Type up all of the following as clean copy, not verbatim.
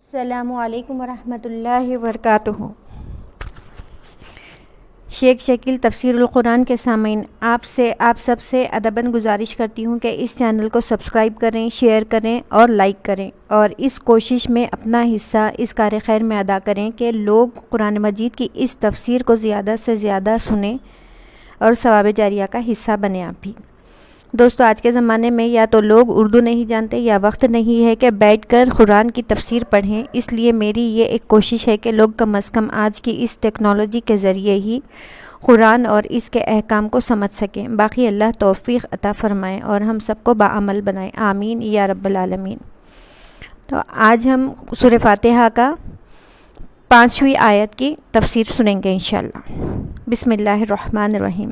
السلام علیکم ورحمۃ اللہ وبرکاتہ۔ شیخ شکیل تفسیر القرآن کے سامعین، آپ سب سے ادباً گزارش کرتی ہوں کہ اس چینل کو سبسکرائب کریں، شیئر کریں اور لائک کریں، اور اس کوشش میں اپنا حصہ اس کار خیر میں ادا کریں کہ لوگ قرآن مجید کی اس تفسیر کو زیادہ سے زیادہ سنیں اور ثواب جاریہ کا حصہ بنیں آپ بھی۔ دوستو، آج کے زمانے میں یا تو لوگ اردو نہیں جانتے یا وقت نہیں ہے کہ بیٹھ کر قرآن کی تفسیر پڑھیں، اس لیے میری یہ ایک کوشش ہے کہ لوگ کم از کم آج کی اس ٹیکنالوجی کے ذریعے ہی قرآن اور اس کے احکام کو سمجھ سکیں۔ باقی اللہ توفیق عطا فرمائے اور ہم سب کو باعمل بنائے، آمین یا رب العالمین۔ تو آج ہم سورہ فاتحہ کا 5ویں آیت کی تفسیر سنیں گے انشاءاللہ۔ بسم اللہ الرحمن الرحیم۔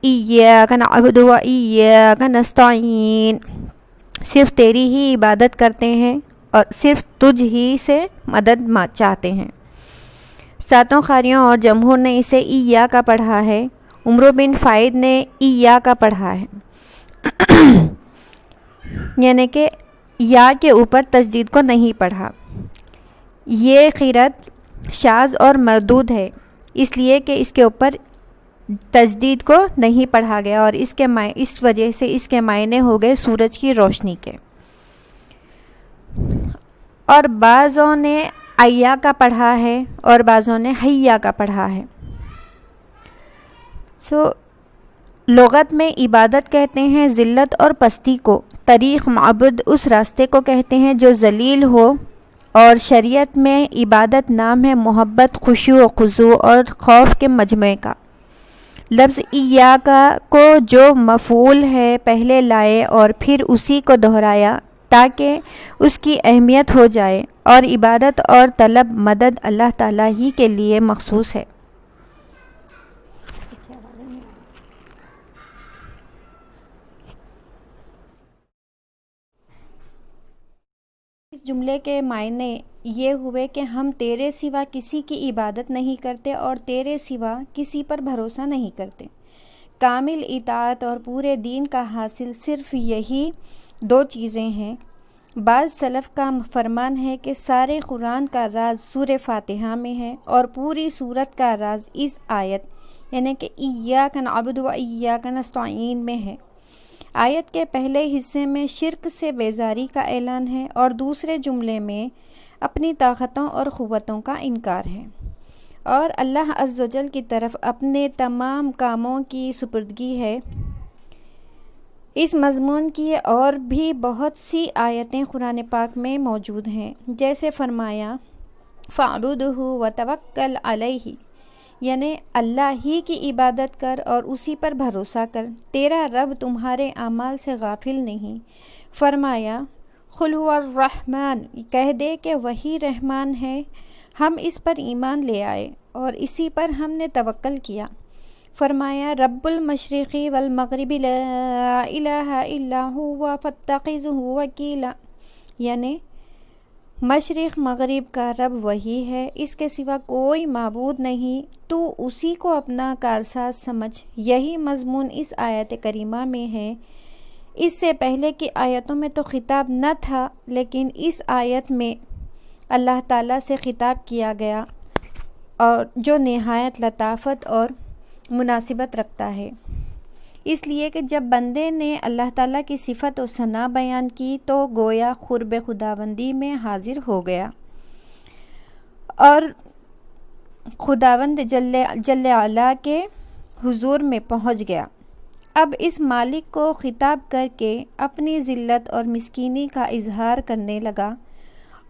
ایاک نعبد و ایاک نستعین، صرف تیری ہی عبادت کرتے ہیں اور صرف تجھ ہی سے مدد چاہتے ہیں۔ ساتوں قاریوں اور جمہور نے اسے ایاک کا پڑھا ہے، عمرو بن فائد نے ایاک کا پڑھا ہے، یعنی کہ یا کے اوپر تشدید کو نہیں پڑھا۔ یہ قرأت شاذ اور مردود ہے، اس لیے کہ اس کے اوپر تجدید کو نہیں پڑھا گیا اور اس وجہ سے اس کے معنی ہو گئے سورج کی روشنی کے۔ اور بعضوں نے ایا کا پڑھا ہے اور بعضوں نے حیا کا پڑھا ہے۔ لغت میں عبادت کہتے ہیں ذلت اور پستی کو، طریق معبد اس راستے کو کہتے ہیں جو ذلیل ہو، اور شریعت میں عبادت نام ہے محبت، خشوع و خضوع اور خوف کے مجموعے کا۔ لفظ ایاک کو جو مفعول ہے پہلے لائے اور پھر اسی کو دہرایا تاکہ اس کی اہمیت ہو جائے، اور عبادت اور طلب مدد اللہ تعالیٰ ہی کے لیے مخصوص ہے۔ اس جملے کے معنی یہ ہوئے کہ ہم تیرے سوا کسی کی عبادت نہیں کرتے اور تیرے سوا کسی پر بھروسہ نہیں کرتے۔ کامل اطاعت اور پورے دین کا حاصل صرف یہی دو چیزیں ہیں۔ بعض سلف کا فرمان ہے کہ سارے قرآن کا راز سورہ فاتحہ میں ہے اور پوری سورت کا راز اس آیت یعنی کہ ایاک نعبد و ایاک نستعین میں ہے۔ آیت کے پہلے حصے میں شرک سے بیزاری کا اعلان ہے اور دوسرے جملے میں اپنی طاقتوں اور قوتوں کا انکار ہے، اور اللہ عز و جل کی طرف اپنے تمام کاموں کی سپردگی ہے۔ اس مضمون کی اور بھی بہت سی آیتیں قرآن پاک میں موجود ہیں، جیسے فرمایا فَاعْبُدْهُ وَتَوَكَّلْ عَلَيْهِ، یعنی اللہ ہی کی عبادت کر اور اسی پر بھروسہ کر، تیرا رب تمہارے اعمال سے غافل نہیں۔ فرمایا قُلْ هُوَ الرَّحْمَنُ، کہہ دے کہ وہی رحمان ہے، ہم اس پر ایمان لے آئے اور اسی پر ہم نے توکل کیا۔ فرمایا رب المشرق والمغرب لا الہ الا هو فاتخذہ وکیلا، یعنی مشرق مغرب کا رب وہی ہے، اس کے سوا کوئی معبود نہیں، تو اسی کو اپنا کارساز سمجھ۔ یہی مضمون اس آیت کریمہ میں ہے۔ اس سے پہلے کی آیتوں میں تو خطاب نہ تھا، لیکن اس آیت میں اللہ تعالیٰ سے خطاب کیا گیا اور جو نہایت لطافت اور مناسبت رکھتا ہے، اس لیے کہ جب بندے نے اللہ تعالیٰ کی صفت و ثنا بیان کی تو گویا قرب خداوندی میں حاضر ہو گیا اور خداوند جل علا کے حضور میں پہنچ گیا۔ اب اس مالک کو خطاب کر کے اپنی ذلت اور مسکینی کا اظہار کرنے لگا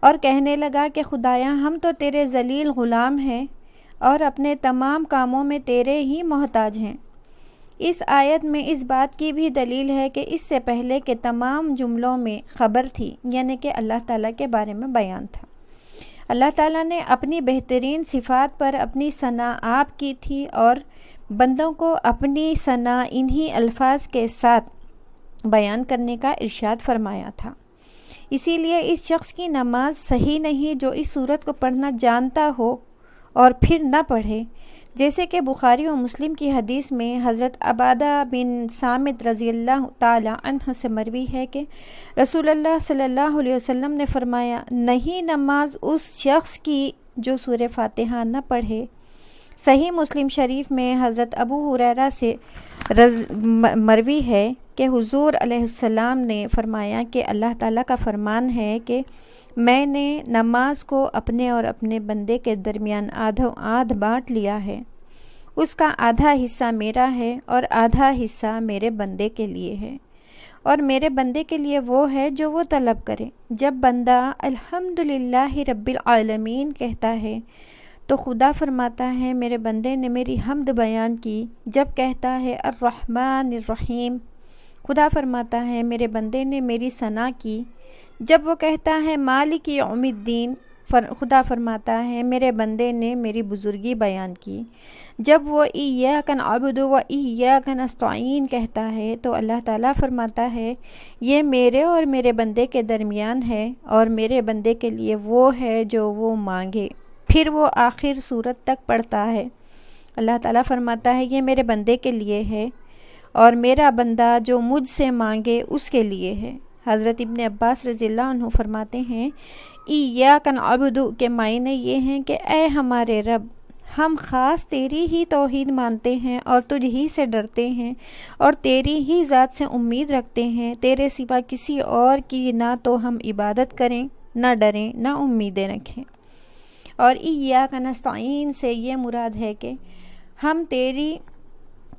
اور کہنے لگا کہ خدایا ہم تو تیرے ذلیل غلام ہیں اور اپنے تمام کاموں میں تیرے ہی محتاج ہیں۔ اس آیت میں اس بات کی بھی دلیل ہے کہ اس سے پہلے کے تمام جملوں میں خبر تھی، یعنی کہ اللہ تعالیٰ کے بارے میں بیان تھا۔ اللہ تعالیٰ نے اپنی بہترین صفات پر اپنی ثنا آپ کی تھی اور بندوں کو اپنی ثنا انہی الفاظ کے ساتھ بیان کرنے کا ارشاد فرمایا تھا۔ اسی لیے اس شخص کی نماز صحیح نہیں جو اس سورت کو پڑھنا جانتا ہو اور پھر نہ پڑھے، جیسے کہ بخاری و مسلم کی حدیث میں حضرت عبادہ بن صامت رضی اللہ تعالی عنہ سے مروی ہے کہ رسول اللہ صلی اللہ علیہ وسلم نے فرمایا، نہیں نماز اس شخص کی جو سورہ فاتحہ نہ پڑھے۔ صحیح مسلم شریف میں حضرت ابو ہریرہ سے مروی ہے کہ حضور علیہ السلام نے فرمایا کہ اللہ تعالیٰ کا فرمان ہے کہ میں نے نماز کو اپنے اور اپنے بندے کے درمیان آدھو آدھ بانٹ لیا ہے، اس کا آدھا حصہ میرا ہے اور آدھا حصہ میرے بندے کے لیے ہے، اور میرے بندے کے لیے وہ ہے جو وہ طلب کرے۔ جب بندہ الحمدللہ رب العالمین کہتا ہے تو خدا فرماتا ہے میرے بندے نے میری حمد بیان کی۔ جب کہتا ہے الرحمن الرحیم، خدا فرماتا ہے میرے بندے نے میری ثنا کی۔ جب وہ کہتا ہے مالک یوم الدین، خدا فرماتا ہے میرے بندے نے میری بزرگی بیان کی۔ جب وہ ایاک نعبد و ایاک نستعین کہتا ہے تو اللہ تعالیٰ فرماتا ہے یہ میرے اور میرے بندے کے درمیان ہے اور میرے بندے کے لیے وہ ہے جو وہ مانگے۔ پھر وہ آخر سورت تک پڑھتا ہے، اللہ تعالیٰ فرماتا ہے یہ میرے بندے کے لیے ہے اور میرا بندہ جو مجھ سے مانگے اس کے لیے ہے۔ حضرت ابن عباس رضی اللہ عنہ فرماتے ہیں ایاک نعبد کے معنی یہ ہیں کہ اے ہمارے رب، ہم خاص تیری ہی توحید مانتے ہیں اور تجھ ہی سے ڈرتے ہیں اور تیری ہی ذات سے امید رکھتے ہیں، تیرے سوا کسی اور کی نہ تو ہم عبادت کریں، نہ ڈریں، نہ امیدیں رکھیں۔ اور ایاک نستعین سے یہ مراد ہے کہ ہم تیری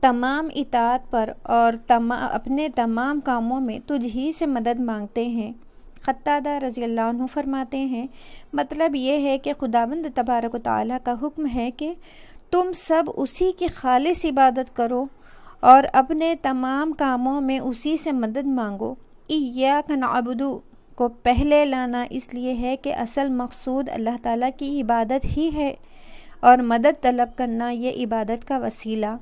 تمام اطاعت پر اور اپنے تمام کاموں میں تجھ ہی سے مدد مانگتے ہیں۔ قتادہ رضی اللہ عنہ فرماتے ہیں مطلب یہ ہے کہ خداوند تبارک و تعالیٰ کا حکم ہے کہ تم سب اسی کی خالص عبادت کرو اور اپنے تمام کاموں میں اسی سے مدد مانگو۔ ایاک نعبد کو پہلے لانا اس لیے ہے کہ اصل مقصود اللہ تعالیٰ کی عبادت ہی ہے اور مدد طلب کرنا یہ عبادت کا وسیلہ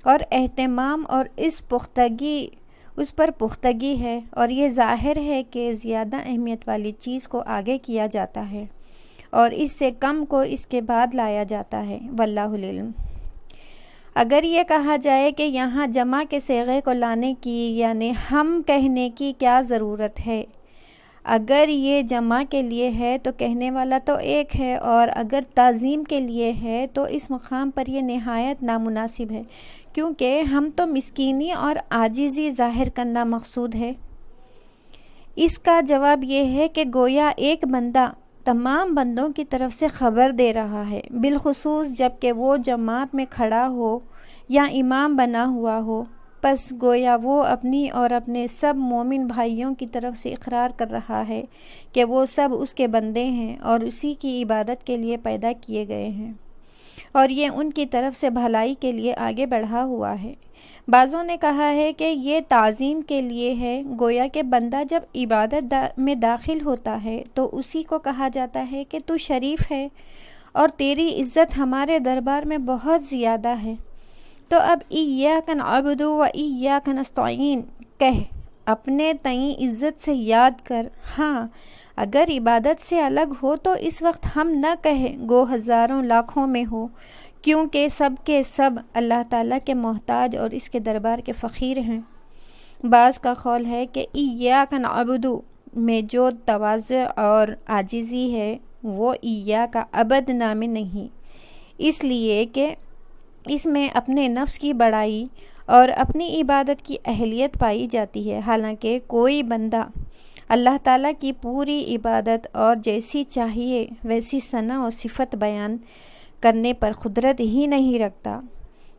اور اہتمام اور اس پر پختگی ہے، اور یہ ظاہر ہے کہ زیادہ اہمیت والی چیز کو آگے کیا جاتا ہے اور اس سے کم کو اس کے بعد لایا جاتا ہے، واللہ العلم۔ اگر یہ کہا جائے کہ یہاں جمع کے صیغے کو لانے کی یعنی ہم کہنے کی کیا ضرورت ہے، اگر یہ جمع کے لیے ہے تو کہنے والا تو ایک ہے، اور اگر تعظیم کے لیے ہے تو اس مقام پر یہ نہایت نامناسب ہے، کیونکہ ہم تو مسکینی اور عاجزی ظاہر کرنا مقصود ہے۔ اس کا جواب یہ ہے کہ گویا ایک بندہ تمام بندوں کی طرف سے خبر دے رہا ہے، بالخصوص جب کہ وہ جماعت میں کھڑا ہو یا امام بنا ہوا ہو، پس گویا وہ اپنی اور اپنے سب مومن بھائیوں کی طرف سے اقرار کر رہا ہے کہ وہ سب اس کے بندے ہیں اور اسی کی عبادت کے لیے پیدا کیے گئے ہیں، اور یہ ان کی طرف سے بھلائی کے لیے آگے بڑھا ہوا ہے۔ بعضوں نے کہا ہے کہ یہ تعظیم کے لیے ہے، گویا کہ بندہ جب عبادت میں داخل ہوتا ہے تو اسی کو کہا جاتا ہے کہ تو شریف ہے اور تیری عزت ہمارے دربار میں بہت زیادہ ہے۔ تو اب ایاک نعبد و ایاک نستعین کہہ اپنے تئیں عزت سے یاد کر، ہاں اگر عبادت سے الگ ہو تو اس وقت ہم نہ کہیں گو ہزاروں لاکھوں میں ہو، کیونکہ سب کے سب اللہ تعالیٰ کے محتاج اور اس کے دربار کے فقیر ہیں۔ بعض کا قول ہے کہ ایاک نعبد میں جو تواضع اور عاجزی ہے وہ ایاک ابد نام نہیں، اس لیے کہ اس میں اپنے نفس کی بڑائی اور اپنی عبادت کی اہلیت پائی جاتی ہے، حالانکہ کوئی بندہ اللہ تعالیٰ کی پوری عبادت اور جیسی چاہیے ویسی ثنا و صفت بیان کرنے پر قدرت ہی نہیں رکھتا۔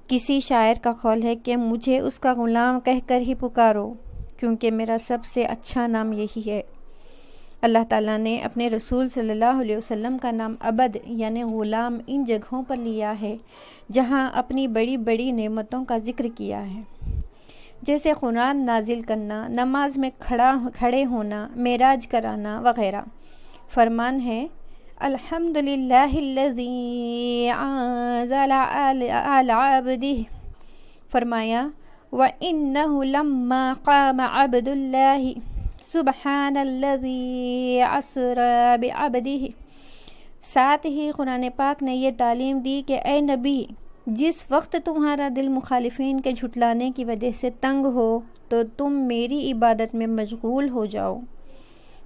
کسی شاعر کا قول ہے کہ مجھے اس کا غلام کہہ کر ہی پکارو، کیونکہ میرا سب سے اچھا نام یہی ہے۔ اللہ تعالیٰ نے اپنے رسول صلی اللہ علیہ وسلم کا نام عبد یعنی غلام ان جگہوں پر لیا ہے جہاں اپنی بڑی بڑی نعمتوں کا ذکر کیا ہے، جیسے قرآن نازل کرنا، نماز میں کھڑے ہونا، معراج کرانا وغیرہ۔ فرمان ہے الحمدللہ الذی انزل علی عبدہ، فرمایا وَإِنَّهُ لَمَّا قَامَ عَبْدُ اللَّهِ سبحان الذی اسری بعبدہ۔ ساتھ ہی قرآن پاک نے یہ تعلیم دی کہ اے نبی، جس وقت تمہارا دل مخالفین کے جھٹلانے کی وجہ سے تنگ ہو تو تم میری عبادت میں مشغول ہو جاؤ۔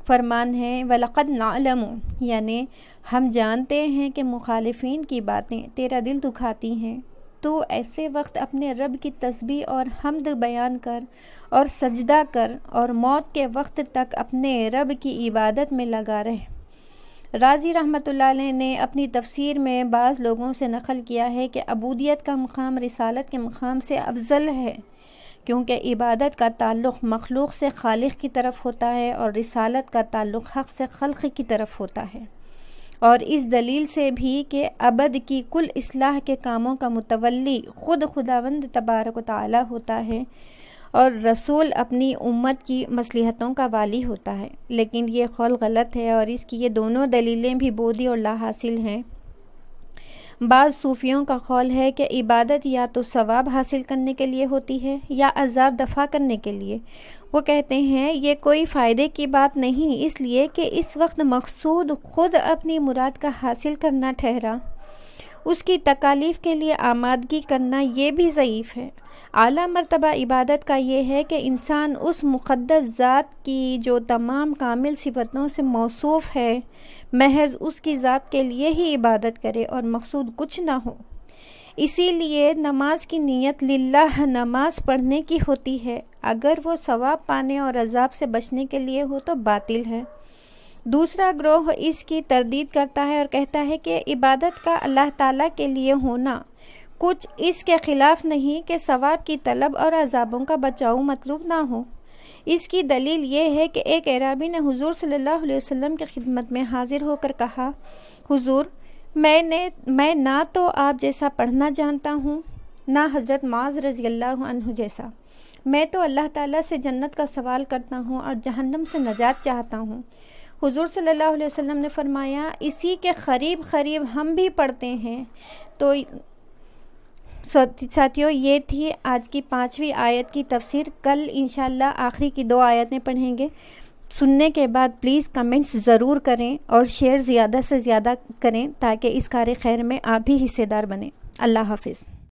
فرمان ہے وَلَقَدْ نَعْلَمُ، یعنی ہم جانتے ہیں کہ مخالفین کی باتیں تیرا دل دکھاتی ہیں، تو ایسے وقت اپنے رب کی تسبیح اور حمد بیان کر اور سجدہ کر اور موت کے وقت تک اپنے رب کی عبادت میں لگا رہ۔ رازی رحمۃ اللہ علیہ نے اپنی تفسیر میں بعض لوگوں سے نقل کیا ہے کہ عبودیت کا مقام رسالت کے مقام سے افضل ہے، کیونکہ عبادت کا تعلق مخلوق سے خالق کی طرف ہوتا ہے اور رسالت کا تعلق حق سے خلق کی طرف ہوتا ہے، اور اس دلیل سے بھی کہ ابد کی کل اصلاح کے کاموں کا متولی خود خداوند تبارک و تعالی ہوتا ہے اور رسول اپنی امت کی مصلحتوں کا والی ہوتا ہے، لیکن یہ قول غلط ہے اور اس کی یہ دونوں دلیلیں بھی بودھی اور لا حاصل ہیں۔ بعض صوفیوں کا قول ہے کہ عبادت یا تو ثواب حاصل کرنے کے لیے ہوتی ہے یا عذاب دفع کرنے کے لیے۔ وہ کہتے ہیں یہ کوئی فائدے کی بات نہیں، اس لیے کہ اس وقت مقصود خود اپنی مراد کا حاصل کرنا ٹھہرا، اس کی تکالیف کے لیے آمادگی کرنا یہ بھی ضعیف ہے۔ اعلیٰ مرتبہ عبادت کا یہ ہے کہ انسان اس مقدس ذات کی جو تمام کامل صفتوں سے موصوف ہے، محض اس کی ذات کے لیے ہی عبادت کرے اور مقصود کچھ نہ ہو۔ اسی لیے نماز کی نیت للہ نماز پڑھنے کی ہوتی ہے، اگر وہ ثواب پانے اور عذاب سے بچنے کے لیے ہو تو باطل ہے۔ دوسرا گروہ اس کی تردید کرتا ہے اور کہتا ہے کہ عبادت کا اللہ تعالیٰ کے لیے ہونا کچھ اس کے خلاف نہیں کہ ثواب کی طلب اور عذابوں کا بچاؤ مطلوب نہ ہو۔ اس کی دلیل یہ ہے کہ ایک اعرابی نے حضور صلی اللہ علیہ وسلم کی خدمت میں حاضر ہو کر کہا، حضور میں نہ تو آپ جیسا پڑھنا جانتا ہوں نہ حضرت معاذ رضی اللہ عنہ جیسا، میں تو اللہ تعالیٰ سے جنت کا سوال کرتا ہوں اور جہنم سے نجات چاہتا ہوں۔ حضور صلی اللہ علیہ وسلم نے فرمایا، اسی کے قریب قریب ہم بھی پڑھتے ہیں۔ تو ساتھیوں، یہ تھی آج کی 5ویں آیت کی تفسیر۔ کل انشاءاللہ آخری کی 2 آیتیں پڑھیں گے۔ سننے کے بعد پلیز کمنٹس ضرور کریں اور شیئر زیادہ سے زیادہ کریں تاکہ اس کار خیر میں آپ بھی حصے دار بنیں۔ اللہ حافظ۔